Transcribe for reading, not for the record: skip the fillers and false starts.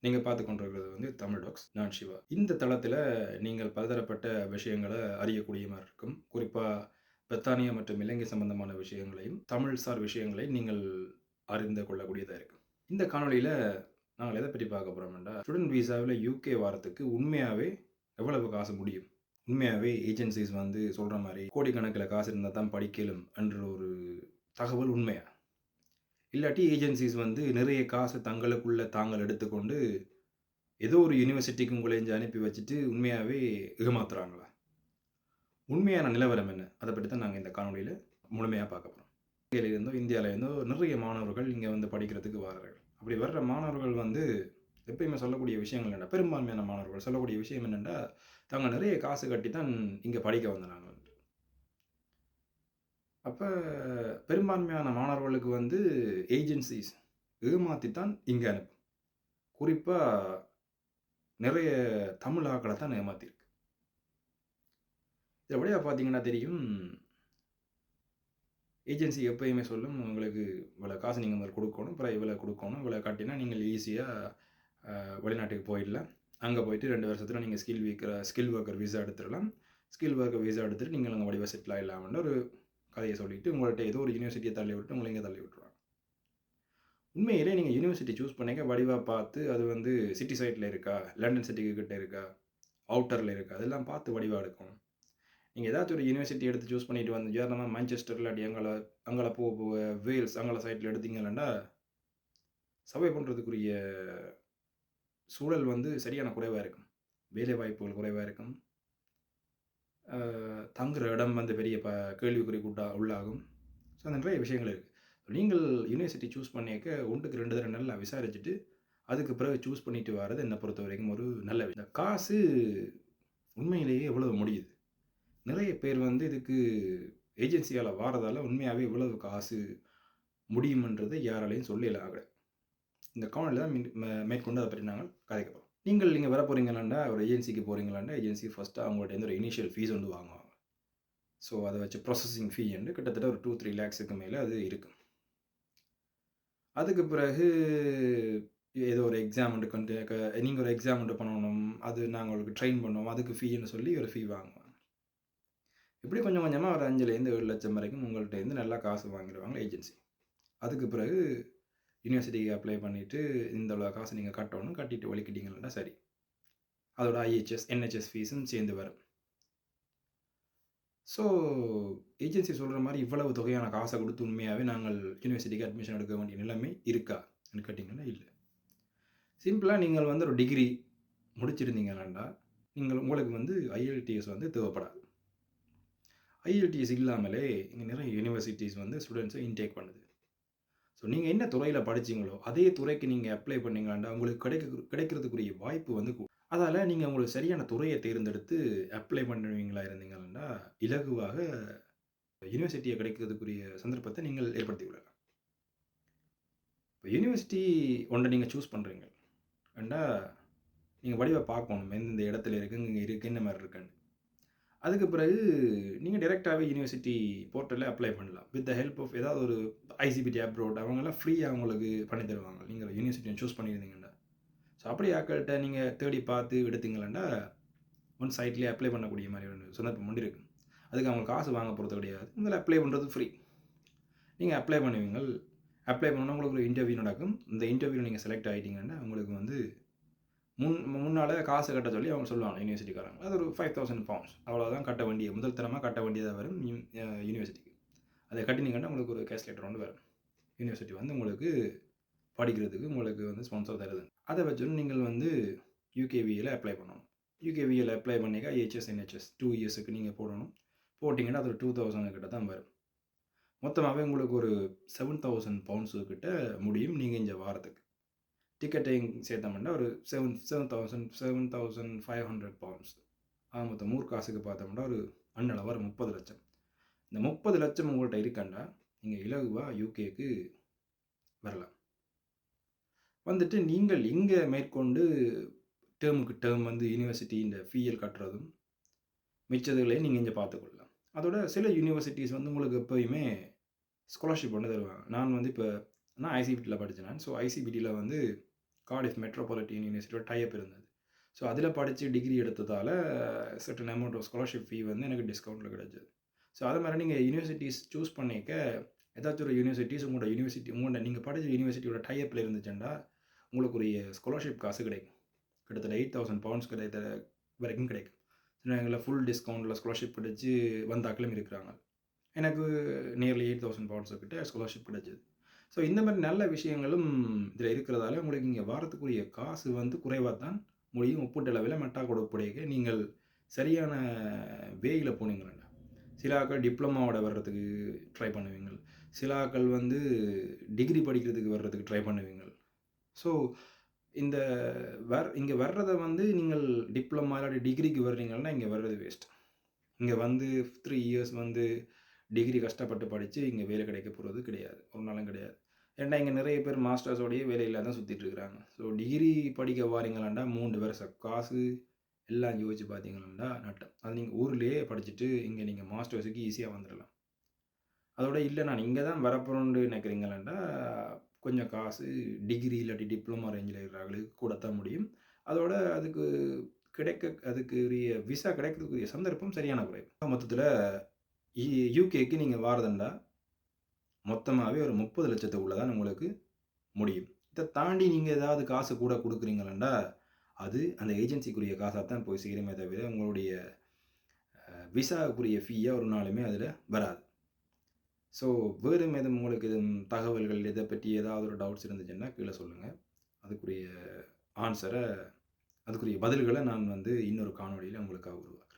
நீங்கள் பார்த்து கொண்டிருக்கிறது வந்து தமிழ் டாக்ஸ். நான் சிவா. இந்த தளத்தில நீங்கள் பலதரப்பட்ட விஷயங்கள அறியக்கூடிய மாரி இருக்கும். குறிப்பா பிரித்தானியா மற்றும் இலங்கை சம்பந்தமான விஷயங்களையும், தமிழ்சார் விஷயங்களை நீங்கள் அறிந்து கொள்ளக்கூடியதா இருக்கும். இந்த காணொளியில நாங்கள் எத பற்றி பார்க்க போறோம்னா, ஸ்டூடண்ட் விசாவில யுகே வாரத்துக்கு உண்மையாவே எவ்வளவு காசு முடியும்? உண்மையாவே ஏஜென்சிஸ் வந்து சொல்ற மாரி கோடிக்கணக்கில காசு இருந்தா தான் படிக்கலும் என்ற ஒரு தகவல் உண்மையா? இல்லாட்டி ஏஜென்சிஸ் வந்து நிறைய காசு தங்களுக்குள்ள தாங்கள் எடுத்துக்கொண்டு ஏதோ ஒரு யுனிவர்சிட்டிக்கு உங்கள இங்க அனுப்பி வச்சுட்டு உண்மையாவே ஏமாத்துறாங்களா? உண்மையான நிலவரம் என்ன? அத பத்தி தான் நாங்க இந்த காணொளியில முழுமையா பார்க்க போறோம். இலங்கையிலிருந்தோ, இந்தியாவிலிருந்தோ நிறைய மாணவர்கள் இங்க வந்து படிக்கிறதுக்கு வாரார்கள். அப்படி வர்ற மாணவர்கள் வந்து எப்பயுமே சொல்லக்கூடிய விஷயங்கள் என்னன்னா, பெரும்பான்மையான மாணவர்கள் சொல்லக்கூடிய விஷயம் என்னன்னா, தாங்க நிறைய காசு கட்டி தான் இங்க படிக்க வந்தாங்க. அப்ப பெரும்பான்மையான மாணவர்களுக்கு வந்து ஏஜென்சிஸ் ஏமாத்தி தான் இங்க அனுப்பும். குறிப்பா நிறைய தமிழ் ஆட்கள தான் ஏமாத்தியிருக்கு. இதில வழியா பார்த்தீங்கன்னா தெரியும், ஏஜென்சி எப்பயுமே சொல்லும், உங்களுக்கு இவ்வளோ காசு நீங்க முதல்ல குடுக்கணும். அப்புறம் இவ்வளோ குடுக்கணும். இவ்வளோ கட்டினா நீங்கள் ஈஸியா வெளிநாட்டுக்கு போயிடலாம். அங்க போயிட்டு 2 வருஷத்துல நீங்க ஸ்கில் வொர்க்கர் விசா எடுத்துறலாம். ஸ்கில் வொர்க்கர் விசா எடுத்துட்டு நீங்கள் அங்க வடிவா செட்டில் ஆயிடலாம்ன்னு ஒரு கதைய சொல்லிட்டு, உங்கள்ட்ட ஏதோ ஒரு யுனிவர்சிட்டிய தள்ளி விட்டு, உங்கள இங்க தள்ளி விட்டுருவாங்க. உண்மையிலே நீங்க யுனிவர்சிட்டி சூஸ் பண்ணீங்க வடிவா பார்த்து, அது வந்து சிட்டி சைட்ல இருக்கா? லண்டன் சிட்டிக்கு கிட்ட இருக்கா? அவுட்டர்ல இருக்கா? அதெல்லாம் பார்த்து வடிவா எடுக்கணும். நீங்க ஏதாச்சும் ஒரு யுனிவர்சிட்டி எடுத்து சூஸ் பண்ணிட்டு வந்து உதாரணமா மான்செஸ்டர் இல்லாட்டி அங்கால வேல்ஸ் அங்கால சைட்ல எடுத்தீங்கன்னா, சர்வை பண்றதுக்குரிய சூழல் வந்து சரியான குறைவா இருக்கும். வேலை வாய்ப்புகள் குறைவா இருக்கும். அ தங்குற இடம் வந்து பெரிய கேள்விக்குறிக்கு உள்ளாகும். ஸோ நிறைய விஷயங்கள் இருக்கு. நீங்கள் யுனிவர்சிட்டி சூஸ் பண்ணியக்க 1க்கு 2 தடவ நல்லா விசாரிச்சுட்டு, அதுக்கு பிறகு சூஸ் பண்ணிட்டு வாரது என்ன பொறுத்தவரைக்கும் ஒரு நல்ல விஷயம். இந்த காசு உண்மையிலேயே எவ்வளவு முடியுது? நிறைய பேர் வந்து இதுக்கு ஏஜென்சியால வாரதால உண்மையாவே இவ்வளவு காசு முடியும்ன்றத யாராலயும் சொல்லல. இந்த காணொளில தான் மேற்கொண்டு அத பற்றி நாங்கள் கதைக்க போறோம். நீங்கள் இங்க வரப்போறீங்களாண்டா, ஒரு ஏஜென்சிக்கு போறீங்களாண்டா, ஏஜென்சி ஃபர்ஸ்ட்டு அவங்கள்ட்ட ஒரு இனிஷியல் ஃபீஸ் வந்து வாங்குவாங்க. ஸோ அத வச்சு ப்ராசஸிங் ஃபீ என்று கிட்டத்தட்ட ஒரு 2, 3 லேக்ஸ்க்கு மேல அது இருக்கும். அதுக்கு பிறகு ஏதோ ஒரு எக்ஸாம் ஒன்று நீங்க ஒரு எக்ஸாம் ஒன்று பண்ணணும். அது நாங்க உங்களுக்கு ட்ரெயின் பண்ணுவோம். அதுக்கு ஃபீன்னு சொல்லி ஒரு ஃபீ வாங்குவாங்க. இப்படி கொஞ்சம் கொஞ்சமா ஒரு 5லேருந்து 7 லட்சம் வரைக்கும் உங்கள்ட்டேருந்து நல்லா காசு வாங்கிருவாங்க ஏஜென்சி. அதுக்கு பிறகு யுனிவர்சிட்டிக்கு அப்ளை பண்ணிட்டு, இந்த இவ்வளோ காசு நீங்க கட்டணும். கட்டிட்டு ஒலிக்கிட்டீங்கன்னா சரி. அதோட ஐஹெச்எஸ், என்ஹெச்எஸ் ஃபீஸும் சேர்ந்து வரும். ஸோ ஏஜென்சி சொல்ற மாரி இவ்வளவு தொகையான காச குடுத்து உண்மையாவே நாங்கள் யுனிவர்சிட்டிக்கு அட்மிஷன் எடுக்க வேண்டிய நிலைமை இருக்கா? ன்னு கேட்டீங்கன்னா இல்ல. சிம்பிளா நீங்கள் வந்து ஒரு டிகிரி முடிச்சிருந்தீங்களாண்டா, உங்களுக்கு வந்து ஐஎல்டிஎஸ் வந்து தேவைப்படாது. ஐஎல்டிஎஸ் இல்லாமலே இங்க நிறைய யுனிவர்சிட்டீஸ் வந்து ஸ்டூடண்ட்ஸ இன்டேக் பண்ணுது. ஸோ நீங்க என்ன துறையில படிச்சீங்களோ, அதே துறைக்கு நீங்க அப்ளை பண்ணீங்களாண்டா, உங்களுக்கு கிடைக்கிறதுக்குரிய வாய்ப்பு வந்து அதால நீங்க உங்களுக்கு சரியான துறைய தேர்ந்தெடுத்து அப்ளை பண்ணுவீங்களா இருந்தீங்கன்னா, இலகுவாக யுனிவர்சிட்டிய கிடைக்கிறதுக்குரிய சந்தர்ப்பத்த நீங்கள் ஏற்படுத்திக் கொள்ளலாம். இப்ப யுனிவர்சிட்டி ஒண்ண நீங்க சூஸ் பண்றீங்க. ஏன்டா நீங்க வடிவ பார்க்கணும். எந்தெந்த இடத்துல இருக்கு, இங்க இருக்கு, என்ன மாரி இருக்குன்னு. அதுக்கு பிறகு நீங்க டைரக்ட்டாவே யுனிவர்சிட்டி போர்ட்டல்ல அப்ளை பண்ணலாம். வித் த ஹெல்ப் ஆஃப் ஏதாவது ஒரு ஐசிபிடி அப்ரோட் அவங்கலாம் ஃப்ரீயா உங்களுக்கு பண்ணி தருவாங்க. நீங்க யுனிவர்சிட்டிய சூஸ் பண்ணியிருந்தீங்கன்னா. ஸோ அப்படி ஆட்கள்ட்ட நீங்க தேடி பார்த்து எடுத்தீங்களாண்டா, ஒன் சைட்லயே அப்ளை பண்ணக்கூடிய மாரி ஒரு சந்தர்ப்பம் உண்டு இருக்கு. அதுக்கு அவங்க காசு வாங்க போறது கிடையாது. முதல்ல அப்ளை பண்றது ஃப்ரீ. நீங்க அப்ளை பண்ணுவீங்கள். அப்ளை பண்ணோன உங்களுக்கு ஒரு இன்டர்வியூ நடக்கும். இந்த இன்டர்வியூல நீங்க செலக்ட் ஆயிட்டீங்கன்னா, உங்களுக்கு வந்து முன்னால காசு கட்ட சொல்லி அவங்க சொல்லுவாங்க யுனிவர்சிட்டிக்காரங்க. அது ஒரு £5000 அவ்வளோதான் கட்ட வேண்டிய முதல் தரமா கட்ட வேண்டியதா வரும் யுனிவர்சிட்டிக்கு. அத கட்டினீங்கன்னா உங்களுக்கு ஒரு கேஷ் லெட்டர் ஒண்ணு வரும். யுனிவர்சிட்டி வந்து உங்களுக்கு படிக்கிறதுக்கு உங்களுக்கு வந்து ஸ்பான்சர் தருது. அத வச்சு நீங்கள் வந்து யுகேவிஏல அப்ளை பண்ணணும். யுகேவிஏல அப்ளை பண்ணிக்க ஐஹெச்எஸ், என்ஹெச்எஸ் 2 இயர்ஸ்க்கு நீங்க போடணும். போட்டீங்கன்னா அது ஒரு 2000 கிட்ட தான் வரும். மொத்தமாவே உங்களுக்கு ஒரு £7000 கிட்ட முடியும் நீங்க இங்க வாரதுக்கு. டிக்கெட்டையும் சேர்த்தோம்னா ஒரு 7500 பவுண்ட்ஸ். ஆக மொத்தம் ஊர் காசுக்கு பார்த்தோம்னா ஒரு அண்ணளவா ஒரு 30,00,000. இந்த 30,00,000 உங்கள்ட்ட இருக்கண்டா, நீங்க இலகுவா யுகேக்கு வரலாம். வந்துட்டு நீங்கள் இங்க மேற்கொண்டு டெர்முக்கு டெர்ம் வந்து யுனிவர்சிட்டியின் ஃபீயல் கட்டுறதும், மிச்சதுகளையும் நீங்க இங்க பார்த்துக்கொள்ளலாம். அதோட சில யுனிவர்சிட்டீஸ் வந்து உங்களுக்கு எப்பயுமே ஸ்காலர்ஷிப் வந்து தருவாங்க. நான் வந்து இப்ப நான் ஐசிபிடில படிச்சேன் நான். ஸோ ஐசிபிடில வந்து கார்டிஃப் மெட்ரோபாலிட்டன் யூனிவர்சிட்டியோட டைப் இருந்தது. ஸோ அதில் படித்து டிகிரி எடுத்ததால் certain amount of scholarship fee வந்து எனக்கு டிஸ்கவுண்ட்டில் கிடச்சிது. ஸோ அது மாதிரி நீங்கள் யூனிவர்சிட்டிஸ் சூஸ் பண்ணிக்க ஏதாச்சும் ஒரு யூனிவர்சிட்டிஸ் உங்களோட நீங்கள் படித்த யூனிவர்சிட்டியோட டைப்பில் இருந்துச்சுன்னா உங்களுக்குரிய ஸ்காலர்ஷிப் காசு கிடைக்கும். கிட்டத்தட்ட 8,000 பவுண்ட்ஸ் கிடைத்த வரைக்கும் கிடைக்கும். சில நேரங்களில் ஃபுல் டிஸ்கவுண்ட்டில் ஸ்காலர்ஷிப் கிடைச்சி வந்தாக்களும் இருக்கிறாங்க. எனக்கு நியர்லி 8,000 பவுண்ட்ஸ் கிட்ட ஸ்காலர்ஷிப் கிடைச்சிது. ஸோ இந்த மாதிரி நல்ல விஷயங்களும் இதில் இருக்கிறதால உங்களுக்கு இங்கே வாரத்துக்குரிய காசு வந்து குறைவாக தான் முடியும். ஒப்பீட்டளவில் மெட்டா கொடுப்படையே நீங்கள் சரியான வேயில் போனீங்கன்னா சில ஆக்கள் டிப்ளமாவோட வர்றதுக்கு ட்ரை பண்ணுவீங்க. சில ஆக்கள் வந்து டிகிரி படிக்கிறதுக்கு வர்றதுக்கு ட்ரை பண்ணுவீங்க. ஸோ இந்த இங்கே வர்றதை வந்து நீங்கள் டிப்ளமா இல்லாட்டி டிகிரிக்கு வர்றீங்கன்னா இங்கே வர்றது வேஸ்ட். இங்கே வந்து 3 இயர்ஸ் வந்து டிகிரி கஷ்டப்பட்டு படித்து இங்கே வேலை கிடைக்க போகிறது கிடையாது, ஒரு நாளும் கிடையாது. ஏன்னா இங்கே நிறைய பேர் மாஸ்டர்ஸோடையே வேலையில் தான் சுற்றிட்டு இருக்கிறாங்க. ஸோ டிகிரி படிக்க வாரீங்களாண்டா 3 வருஷம் காசு எல்லாம் யோசிச்சு பார்த்தீங்களாண்டா நட்டம். அது நீங்கள் ஊர்லேயே படிச்சுட்டு இங்கே நீங்கள் மாஸ்டர்ஸுக்கு ஈஸியாக வந்துடலாம். அதோட இல்லை நான் இங்கே தான் வரப்போகிறோன்னு நினைக்கிறீங்களாண்டா கொஞ்சம் காசு டிகிரி இல்லாட்டி டிப்ளமா ரேஞ்சில் இருக்கிறவங்களுக்கு கூடத்தான் முடியும். அதோட அதுக்குரிய விசா கிடைக்கிறதுக்குரிய சந்தர்ப்பம் சரியான குறைவு. மொத்தத்தில் யூகேக்கு நீங்கள் வாரதுண்டா மொத்தமாகவே ஒரு 30 லட்சத்துக்குள்ளே தான் உங்களுக்கு முடியும். இதை தாண்டி நீங்கள் ஏதாவது காசு கூட கொடுக்குறீங்களாண்டா அது அந்த ஏஜென்சிக்குரிய காசாக தான் போய் சேருமே தவிர உங்களுடைய விசாவுக்குரிய ஃபீயாக ஒரு நாளுமே அதில் வராது. ஸோ வேறு மேலும் உங்களுக்கு எதுவும் தகவல்கள் இதை பற்றி ஏதாவது ஒரு டவுட்ஸ் இருந்துச்சுன்னா கீழே சொல்லுங்கள். அதுக்குரிய பதில்களை நான் வந்து இன்னொரு காணொளியில் உங்களுக்காக உருவாக்குறேன்.